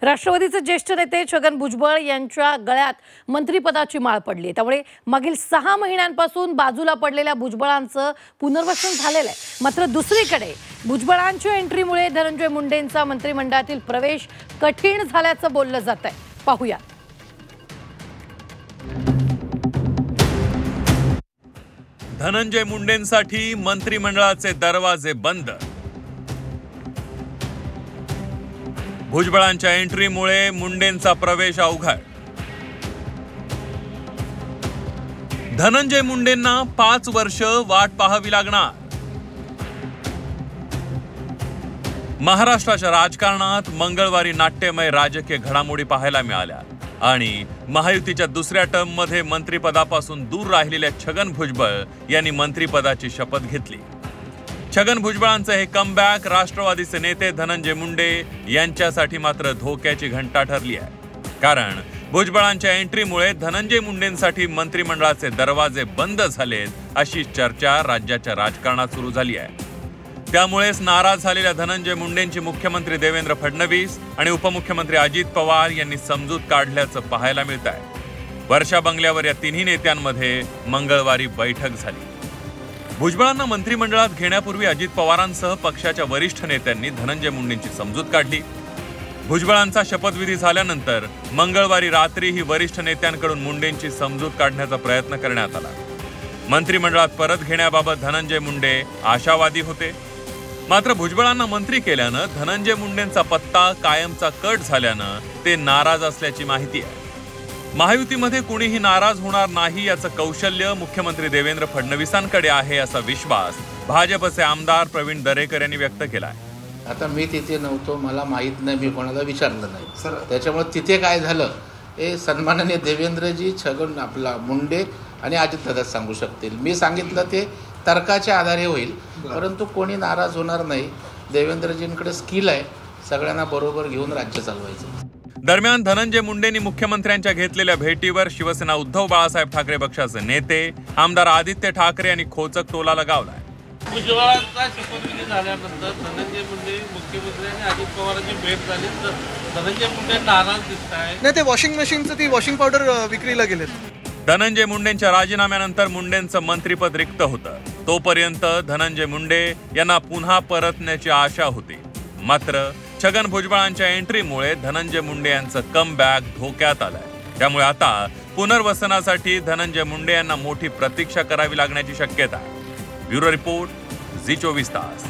राष्ट्रवादीचे ज्येष्ठ नेते छगन भुजबळ यांच्या गळ्यात मंत्रिपदाची माळ पडली आहे। त्यामुळे मागील 6 महिन्यांपासून बाजूला पडलेल्या भुजबळांचं पुनर्वसन झालेलं आहे। मात्र दुसरीकडे भुजबळांच्या एंट्रीमुळे धनंजय मुंडेंचा मंत्रिमंडळातील प्रवेश कठीण झाल्याचं बोललं जात आहे। पाहूया। धनंजय मुंडेंसाठी मंत्रिमंडळाचे दरवाजे बंद। भुजबळांच्या एंट्रीमुळे मुंडेंचा प्रवेश अवघड। धनंजय मुंडेंना 5 वर्ष वाट पाहावी लागणार। महाराष्ट्राच्या राजकारणात मंगळवारी नाट्यमय राजकीय घडामोडी पाहायला मिळाल्या आणि महायुतीच्या दुसऱ्या टर्ममध्ये मंत्रिपदापासून दूर राहिलेल्या छगन भुजबळ यांनी मंत्रिपदाची शपथ घेतली। छगन भुजबळांचे हे कमबॅक राष्ट्रवादीचे नेते धनंजय मुंडे यांच्यासाठी मात्र धोक्याची घंटा ठरली आहे। कारण भुजबळांच्या एंट्रीमुळे धनंजय मुंडेंसाठी मंत्रिमंडळाचे दरवाजे बंद झालेत अशी चर्चा राज्याच्या राजकारणात सुरू झाली आहे। त्यामुळेच नाराज झालेल्या धनंजय मुंडेंची मुख्यमंत्री देवेंद्र फडणवीस आणि उपमुख्यमंत्री अजित पवार यांनी समजूत काढल्याचं पाहायला मिळत आहे। वर्षा बंगल्यावर या तिन्ही नेत्यांमध्ये मंगळवारी बैठक झाली। भुजबळांना मंत्रिमंडळात घेण्यापूर्वी अजित पवारांसह पक्षाच्या वरिष्ठ नेत्यांनी धनंजय मुंडेंची समजूत काढली। भुजबळांचा शपथविधी झाल्यानंतर मंगळवारी रात्री ही वरिष्ठ नेत्यांकडून मुंडेंची समजूत काढण्याचा प्रयत्न करण्यात आला। मंत्रिमंडळात परत घेण्याबाबत धनंजय मुंडे आशावादी होते। मात्र भुजबळांना मंत्री केल्यानं धनंजय मुंडेंचा पत्ता कायमचा कट झाल्यानं ते नाराज असल्याची माहिती आहे। महायुतीमध्ये कुणीही नाराज होणार नाही याचं कौशल्य मुख्यमंत्री देवेंद्र फडणवीसांकडे आहे असा विश्वास भाजपचे आमदार प्रवीण दरेकर यांनी व्यक्त केलाय। आता मी तिथे नव्हतो, मला माहीत नाही, मी कोणाला विचारलं नाही। त्याच्यामुळे तिथे काय झालं हे सन्माननीय देवेंद्रजी, छगन आपला मुंडे आणि अजितदादा सांगू शकतील। मी सांगितलं ते तर्काच्या आधारे होईल, परंतु कोणी नाराज होणार नाही। देवेंद्रजींकडे स्किल आहे, सगळ्यांना बरोबर घेऊन राज्य चालवायचं। दरम्यान धनंजय मुंडेंनी मुख्यमंत्र्यांच्या घेतलेल्या भेटीवर शिवसेना उद्धव बाळासाहेब ठाकरे पक्षाचे नेते आमदार आदित्य ठाकरे यांनी खोचक टोला लगावलाय। भुजबळांचा शपथविधी झाल्यानंतर धनंजय मुंडे मुख्यमंत्री आणि अजित पवारांची भेट झाली तर धनंजय मुंडे नाराज दिसत आहे। नाही, ते वॉशिंग मशीनचं ती वॉशिंग पावडर विक्रीला गेलेत। धनंजय मुंडेंच्या राजीनाम्यानंतर मुंडेंचं मंत्रिपद रिक्त होतं। तोपर्यंत धनंजय मुंडे यांना पुन्हा परतण्याची आशा होती। मात्र छगन भुजबळांच्या एंट्रीमुळे धनंजय मुंडे यांचं कमबॅक धोक्यात आलंय। त्यामुळे आता पुनर्वसनासाठी धनंजय मुंडे यांना मोठी प्रतीक्षा करावी लागण्याची शक्यता आहे। ब्युरो रिपोर्ट, झी 24 तास।